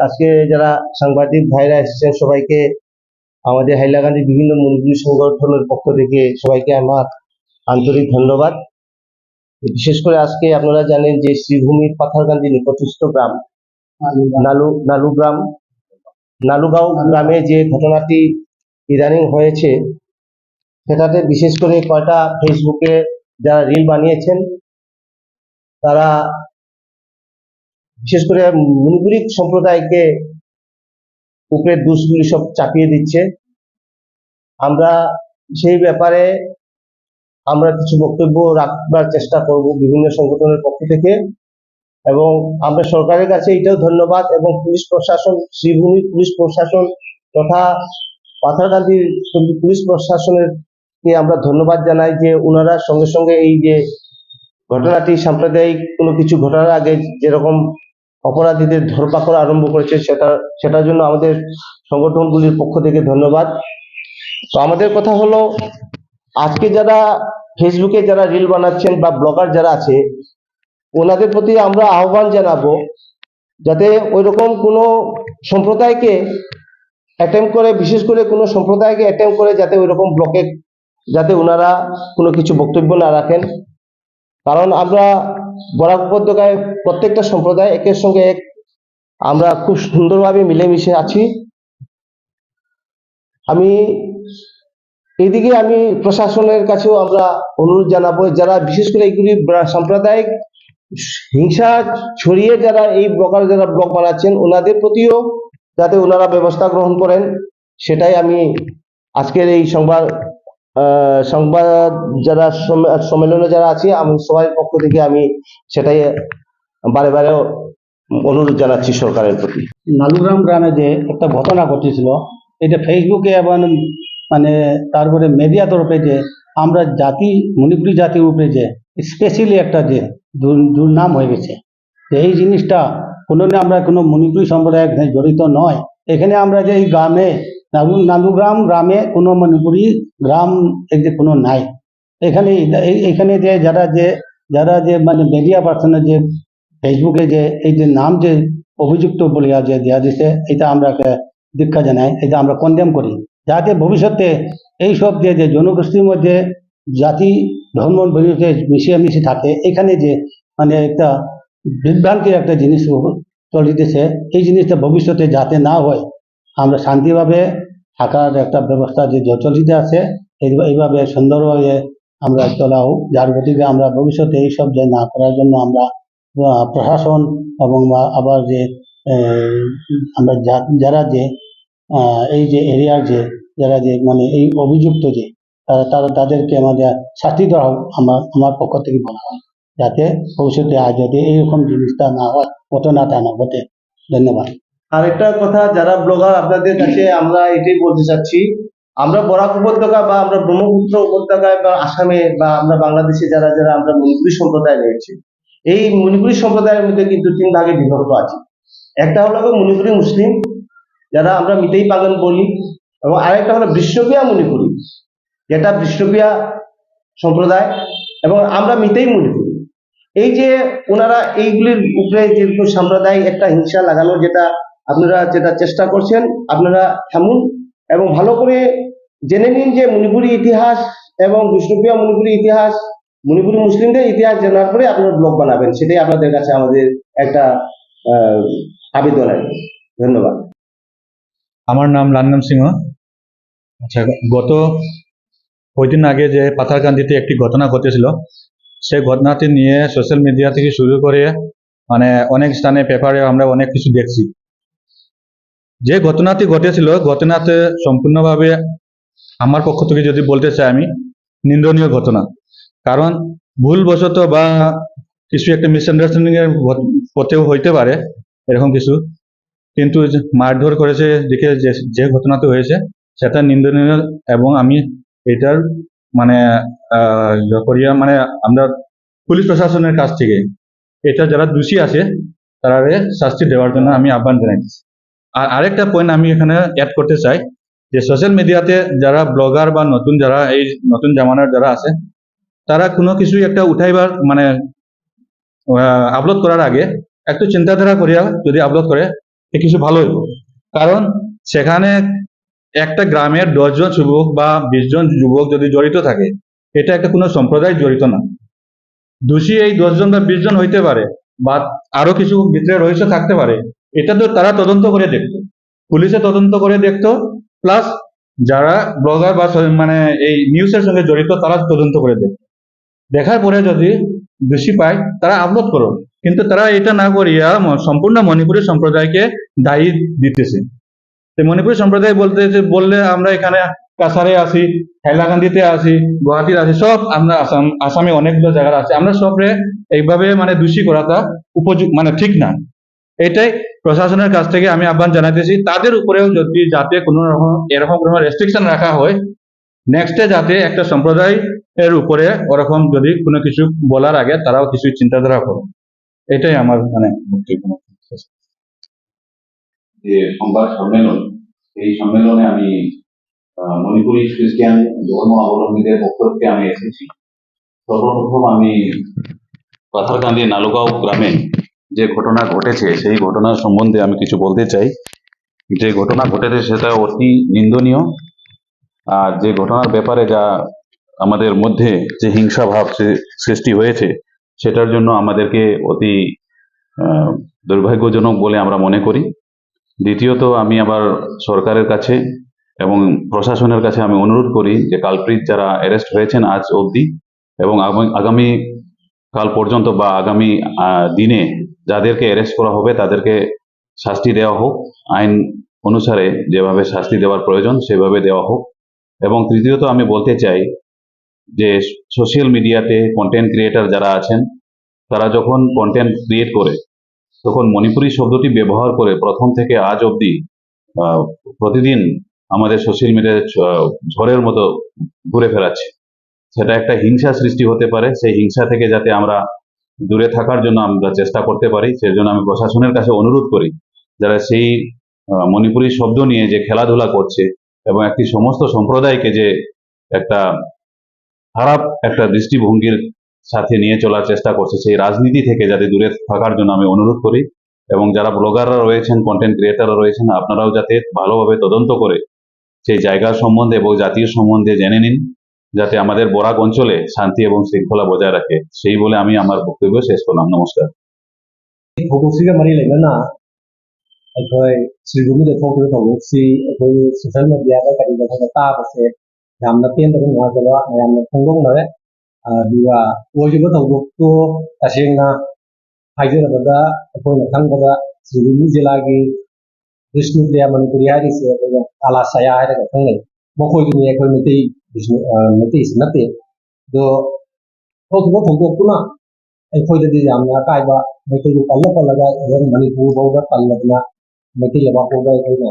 আজকে যারা সাংবাদিক ভাইরা এসেছেন সবাইকে আমাদের হাইলাকান্দি বিভিন্ন মনিপুরী সংগঠনের পক্ষ থেকে সবাইকে আমার আন্তরিক ধন্যবাদ। বিশেষ করে আজকে আপনারা জানেন যে শ্রীভূমির পাথারকান্দি নিকটস্থ গ্রাম নালুগাঁও গ্রামে যে ঘটনাটি ইদানিং হয়েছে, সেটাতে বিশেষ করে কয়টা ফেসবুকে যারা রিল বানিয়েছেন তারা বিশেষ করে মণিপুরী সম্প্রদায়কে উপরে দোষগুলি সব চাপিয়ে দিচ্ছে। আমরা সেই ব্যাপারে আমরা কিছু বক্তব্য রাখবার চেষ্টা করব বিভিন্ন সংগঠনের পক্ষ থেকে, এবং আমরা সরকারের কাছে এটাও ধন্যবাদ এবং পুলিশ প্রশাসন, শ্রীভূমি পুলিশ প্রশাসন তথা পাথারকান্দির পুলিশ প্রশাসনের কে আমরা ধন্যবাদ জানাই যে ওনারা সঙ্গে সঙ্গে এই যে ঘটনাটি সাম্প্রদায়িক কোনো কিছু ঘটনার আগে যেরকম অপরাধীদের ধরপাকড় আরম্ভ করেছে সেটার জন্য আমাদের সংগঠনগুলির পক্ষ থেকে ধন্যবাদ। তো আমাদের কথা হলো, আজকে যারা ফেসবুকে যারা রিল বানাচ্ছেন বা ব্লগার যারা আছে ওনাদের প্রতি আমরা আহ্বান জানাবো যাতে ওইরকম কোনো সম্প্রদায়কে অ্যাটেম্প করে, বিশেষ করে কোনো সম্প্রদায়কে অ্যাটেম্প করে যাতে ওইরকম ব্লকে যাতে ওনারা কোনো কিছু বক্তব্য না রাখেন। কারণ আমরা বরাক উপত্যকায় প্রত্যেকটা সম্প্রদায় একের সঙ্গে এক আমরা খুব সুন্দরভাবে মিলেমিশে আছি। আমি এইদিকে আমি প্রশাসনের কাছেও আমরা অনুরোধ জানাবো, যারা বিশেষ করে এইগুলি সাম্প্রদায়িক হিংসা ছড়িয়ে যারা এই ব্লগার যারা ব্লগ বানাচ্ছেন ওনাদের প্রতিও যাতে ওনারা ব্যবস্থা গ্রহণ করেন, সেটাই আমি আজকের এই সংবাদ যারা সম্মেলনে যারা আছে আমি সবার পক্ষ থেকে আমি সেটাই বারে বারে অনুরোধ জানাচ্ছি সরকারের প্রতি। নালুগ্রাম গ্রামে যে একটা ঘটনা ঘটেছিল, এটা ফেসবুকে এবং মানে তারপরে মিডিয়া তরফে যে আমরা জাতি মণিপুরী জাতির উপরে যে স্পেশালি একটা যে দুর্নাম হয়ে গেছে, যে এই জিনিসটা কোনো না আমরা কোনো মণিপুরী সম্প্রদায় জড়িত নয়। এখানে আমরা যে এই গ্রামে নালুগ্রাম গ্রামে কোনো মণিপুরী গ্রাম যে কোনো নাই। এখানে যে যারা যে মানে মিডিয়া পার্সনের যে ফেসবুকে যে এই যে নাম যে অভিযুক্ত বলিয়া যে দেওয়া দিছে, এটা আমরা দীক্ষা জানাই, এটা আমরা কন্ডেম করি, যাতে ভবিষ্যতে এইসব যে জনগোষ্ঠীর মধ্যে জাতি ধর্ম বিরুদ্ধে মিশিয়ে থাকে, এখানে যে মানে একটা বিভ্রান্তির একটা জিনিস চলিতেছে, এই জিনিসটা ভবিষ্যতে যাতে না হয় আমরা শান্তিভাবে থাকার একটা ব্যবস্থা যে চলিতে আছে এইভাবে সুন্দরভাবে আমরা চলা হোক, যার গতিকে আমরা ভবিষ্যতে এইসব যে না করার জন্য আমরা প্রশাসন এবং আবার যে আমরা যারা যে এই যে এরিয়ার যে যারা যে মানে এই অভিযুক্ত যে তাদেরকে আমাদের শাস্তি দেওয়া হোক আমার পক্ষ থেকে বলা হয়, যাতে ভবিষ্যতে আর যদি এইরকম জিনিসটা না হয়, ঘটনাটা না ঘটে। ধন্যবাদ। আরেকটা কথা, যারা ব্লগার আপনাদের কাছে আমরা এটাই বলতে চাচ্ছি, আমরা বরাক উপত্যকা বা আমরা ব্রহ্মপুত্র উপত্যকায় বা আসামে বা আমরা বাংলাদেশে যারা যারা আমরা মণিপুরী সম্প্রদায় রয়েছে, এই মণিপুরী সম্প্রদায়ের মধ্যে কিন্তু 3 ভাগে বিভক্ত আছে। একটা হলো মণিপুরী মুসলিম, যারা আমরা মিতেই পাগন বলি, এবং আরেকটা হলো বৃষ্ণপ্রিয়া মণিপুরী, যেটা বৃষ্ণপ্রিয়া সম্প্রদায়, এবং আমরা মিতেই মণিপুরী। এই যে ওনারা এইগুলির উপরে যেরকম সাম্প্রদায়িক একটা হিংসা লাগানো, আপনারা যেটা চেষ্টা করছেন, আপনারা থামুন এবং ভালো করে জেনে নিন যে মণিপুরী ইতিহাস এবং বিষ্ণুপ্রিয়া মণিপুরী ইতিহাস, মণিপুরী মুসলিমদের ইতিহাস জানার পরে আপনারা ব্লগ বানাবেন, সেটাই আপনাদের কাছে আমাদের একটা আবেদন আছে। ধন্যবাদ। আমার নাম লাঙ্গম সিংহ। আচ্ছা, গত কয়েকদিন আগে যে পাথারকান্দিতে একটি ঘটনা ঘটেছিল, সেই ঘটনাটি নিয়ে সোশ্যাল মিডিয়া থেকে শুরু করে মানে অনেক স্থানে পেপারে আমরা অনেক কিছু দেখছি। যে ঘটনাটি ঘটেছিল, ঘটনাতে সম্পূর্ণভাবে আমার পক্ষ থেকে যদি বলতে চাই আমি, নিন্দনীয় ঘটনা। কারণ ভুলবশত বা কিছু একটা মিসআন্ডারস্ট্যান্ডিং এর পথেও হইতে পারে এরকম কিছু, কিন্তু মারধর করেছে দেখে যে ঘটনাটি হয়েছে সেটা নিন্দনীয়, এবং আমি এটার মানে মানে আমরা পুলিশ প্রশাসনের কাছ থেকে এটা যারা দোষী আছে তারা শাস্তি দেওয়ার জন্য আমি আহ্বান জানাইছি। আর আরেকটা পয়েন্ট আমি এখানে অ্যাড করতে চাই, যে সোশ্যাল মিডিয়াতে যারা ব্লগার বা নতুন যারা এই নতুন জামানার যারা আছে, তারা কোনো কিছু একটা উঠাইবার মানে আপলোড করার আগে একটু চিন্তাধারা করিয়া যদি আপলোড করে কিছু ভালো হইব। কারণ সেখানে একটা গ্রামের 10 জন যুবক বা 20 জন যুবক যদি জড়িত থাকে, এটা একটা কোনো সম্প্রদায় জড়িত না। দোষী এই 10 জন বা 20 জন হইতে পারে, বা আরো কিছু ভিতরে রহস্য থাকতে পারে। এটা তো তারা তদন্ত করে দেখতো, পুলিশে তদন্ত করে দেখতো, প্লাস যারা ব্লগার বা মানে এই নিউজের সঙ্গে জড়িত তারা তদন্ত করে দেখতো। দেখার পরে যদি দোষী পায় তারা আপলোড করো, কিন্তু তারা এটা না করিয়া সম্পূর্ণ মণিপুরী সম্প্রদায়কে দায়ী দিতেছে। তো মণিপুরী সম্প্রদায় বললে আমরা এখানে কাছারে আছি, হাইলাকান্দিতে আছি, গুয়াহাটির আছি, সব আমরা আসামে অনেকগুলো জায়গা আছে, আমরা সবরে এইভাবে মানে দোষী করাটা মানে ঠিক না। এটাই প্রশাসনের কাছ থেকে আমি আহ্বান জানাতেছি, তাদের উপরেও যদি যাতে কোনো রকম এরকম কোনো রেস্ট্রিকশন রাখা হয়, নেক্সটে যাতে একটা সম্প্রদায় এর উপরে ওরকম যদি কোনো কিছু বলার আগে তারাও কিছু চিন্তাধারা করে। এটাই আমার মানে বক্তব্য। যে সংবাদ সম্মেলন, এই সম্মেলনে আমি মণিপুরি খ্রিস্টান ধর্ম অবলম্বীদের পক্ষ থেকে আমি এসেছি। সর্বপ্রথম আমি পাথারকান্দি নালুগাঁও গ্রামে যে ঘটনা ঘটেছে সেই ঘটনার সম্বন্ধে আমি কিছু বলতে চাই। যে ঘটনা ঘটেছে সেটা অতি নিন্দনীয়, আর যে ঘটনার ব্যাপারে যা আমাদের মধ্যে যে হিংসা ভাব সৃষ্টি হয়েছে সেটার জন্য আমাদেরকে অতি দুর্ভাগ্যজনক বলে আমরা মনে করি। দ্বিতীয়ত আমি আবার সরকারের কাছে এবং প্রশাসনের কাছে আমি অনুরোধ করি যে কালপ্রিট যারা অ্যারেস্ট হয়েছেন আজ অবধি এবং আগামী কাল পর্যন্ত বা আগামী দিনে যাদেরকে অ্যারেস্ট করা হবে তাদেরকে শাস্তি দেওয়া হোক, আইন অনুসারে যেভাবে শাস্তি দেওয়ার প্রয়োজন সেভাবে দেওয়া হোক। এবং তৃতীয়ত আমি বলতে চাই যে সোশ্যাল মিডিয়াতে কন্টেন্ট ক্রিয়েটর যারা আছেন তারা যখন কন্টেন্ট ক্রিয়েট করে তখন মণিপুরি শব্দটি ব্যবহার করে প্রথম থেকে আজ অবধি প্রতিদিন আমাদের সোশ্যাল মিডিয়ায় ঝড়ের মতো ঘুরে ফেরাচ্ছে। সেটা একটা হিংসা সৃষ্টি হতে পারে, সেই হিংসা থেকে যাতে আমরা দূরে থাকার জন্য আমরা চেষ্টা করতে পারি, সেজন্য আমি প্রশাসনের কাছে অনুরোধ করি যারা সেই মণিপুরি শব্দ নিয়ে যে খেলাধুলা করছে এবং একটি সমস্ত সম্প্রদায়কে যে একটা খারাপ একটা দৃষ্টিভঙ্গির সাথে নিয়ে চলার চেষ্টা করছে, সেই রাজনীতি থেকে যাতে দূরে থাকার জন্য আমি অনুরোধ করি। এবং যারা ব্লগাররা রয়েছেন, কন্টেন্ট ক্রিয়েটাররা রয়েছেন, আপনারাও যাতে ভালোভাবে তদন্ত করে সেই জায়গার সম্বন্ধে এবং জাতীয় সম্বন্ধে জেনে নিন, যাতে আমাদের বরাক অঞ্চলে শান্তি এবং শৃঙ্খলা বজায় রাখে। সেই বলে আমি আমার বক্তব্য শেষ করলাম। নমস্কার। ꯊꯧꯗꯣꯛꯁꯤꯒ ꯃꯔꯤ ꯂꯩꯅꯅ ꯑꯩꯈꯣꯏ ꯁꯤꯜꯒꯨꯝꯕꯗ ꯊꯣꯛꯈꯤꯕ ꯊꯧꯗꯣꯛꯁꯤ ꯑꯩꯈꯣꯏ ꯁꯣꯁꯤꯌꯦꯜ ꯃꯦꯗꯤꯌꯥꯗ ꯀꯔꯤꯗ ꯑꯩꯈꯣꯏꯅ ꯇꯥꯕꯁꯦ ꯌꯥꯝꯅ ꯄꯦꯟꯗꯕ ꯅꯨꯡꯉꯥꯏꯇꯕ ꯃꯌꯥꯝꯅ ꯐꯣꯡꯗꯣꯛꯅꯔꯦ꯫ ꯑꯗꯨꯒ ꯑꯣꯏꯔꯤꯕ ꯊꯧꯗꯣꯛꯇꯨ ꯇꯁꯦꯡꯅ ꯍꯥꯏꯖꯔꯕꯗ ꯑꯩꯈꯣꯏꯅ ꯈꯪꯕꯗ ꯁꯤꯜꯒꯨꯝꯕꯤ ꯖꯤꯂꯥꯒꯤ ꯕꯤꯁꯅꯨꯄ꯭ꯔꯤꯌꯥ ꯃꯅꯤꯄꯨꯔꯤ ꯍꯥꯏꯔꯤꯁꯦ ꯑꯩꯈꯣꯏꯅ ꯀꯥꯂꯥ ꯁꯌꯥ ꯍꯥꯏꯔꯒ ꯈꯪꯅꯩ, ꯃꯈꯣꯏꯗꯨꯅꯤ ꯑꯩꯈꯣꯏ ꯃꯩꯇꯩꯁꯤ ꯅꯠꯇꯦ꯫ ꯑꯗꯣ ꯊꯣꯛꯈꯤꯕ ꯊꯧꯗꯣꯛꯇꯨꯅ ꯑꯩꯈꯣꯏꯗꯗꯤ ꯌꯥꯝꯅ ꯑꯀꯥꯏꯕ, ꯃꯩꯇꯩꯕꯨ ꯄꯜꯂꯒ ꯏꯚꯟ ꯃꯅꯤꯄꯨꯔ ꯐꯥꯎꯗ ꯄꯜꯂꯗꯅ ꯃꯩꯇꯩ ꯂꯩꯕꯥꯛ ꯐꯥꯎꯗ ꯑꯩꯈꯣꯏꯅ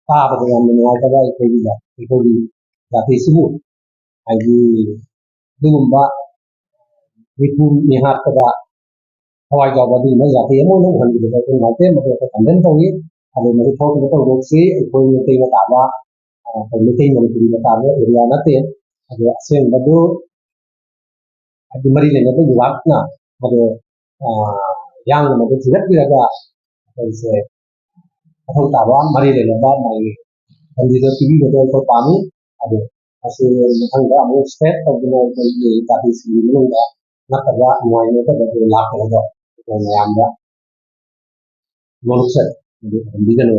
ꯇꯥꯕꯗ ꯌꯥꯝꯅ ꯅꯨꯡꯉꯥꯏꯇꯕ ꯑꯩꯈꯣꯏꯒꯤ ꯖꯥꯇꯤꯁꯤꯕꯨ ꯍꯥꯏꯗꯤ ꯑꯗꯨꯒꯨꯝꯕ ꯃꯤꯄꯨꯝ ꯃꯤꯍꯥꯠꯄꯗ ꯊꯋꯥꯏ ꯌꯥꯎꯕ ꯑꯗꯨꯒꯨꯝꯕ ꯖꯥꯇꯤ ꯑꯃ ꯑꯣꯏꯅ ꯎꯍꯟꯕꯗ ꯑꯩꯈꯣꯏ ꯅꯨꯡꯉꯥꯏꯇꯦ, ꯃꯗꯨ ꯑꯩꯈꯣꯏ ꯀꯟꯗꯦꯝ ꯇꯧꯏ꯫ ꯑꯗꯨ ꯃꯗꯨ ꯊꯣꯛꯈꯤꯕ ꯊꯧꯗꯣꯛꯁꯤ ꯑꯩꯈꯣꯏ ꯃꯩꯇꯩꯅ ꯇꯥꯕ ꯃꯩꯇꯩ ꯃꯅꯤꯄꯨꯔꯤꯅ ꯇꯥꯕ ꯑꯦꯔꯤꯌꯥ ꯅꯠꯇꯦ꯫ ꯑꯗꯨ ꯑꯁꯦꯡꯕꯗꯨ ꯍꯥꯏꯗꯤ ꯃꯔꯤ ꯂꯩꯅꯕ ꯂꯩꯕꯥꯛꯅ ꯃꯗꯨ ꯌꯥꯡꯅ ꯃꯗꯨ ꯊꯤꯒꯠꯄꯤꯔꯒ ꯑꯩꯈꯣꯏꯁꯦ ꯃꯊꯧ ꯇꯥꯕ ꯃꯔꯤ ꯂꯩꯅꯕ ꯃꯥꯒꯤ ꯁꯟꯗꯤꯗ ꯄꯤꯕꯤꯕꯗꯣ ꯑꯩꯈꯣꯏ ꯄꯥꯝꯃꯤ꯫ ꯑꯗꯨ ꯃꯁꯤ ꯃꯊꯪꯗ ꯑꯃꯨꯛ ꯁ꯭ꯄ꯭ꯔꯦꯗ ꯇꯧꯗꯨꯅ ꯑꯩꯈꯣꯏꯒꯤ ꯖꯥꯇꯤꯁꯤꯡꯒꯤ ꯃꯅꯨꯡꯗ ꯅꯠꯇꯕ ꯅꯨꯡꯉꯥꯏꯅꯗꯕꯗꯨ ꯂꯥꯛꯀꯅꯕ ꯑꯩꯈꯣꯏ ꯃꯌꯥꯝꯗ ꯅꯣꯜꯂꯨꯛꯆꯔꯤ, ꯃꯗꯨ ꯊꯝꯕꯤꯒꯅꯨ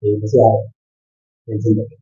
ꯍꯥꯏꯕꯁꯤ ꯌꯥꯔꯦ ꯃꯦꯟꯁꯤꯟꯖꯒꯦ꯫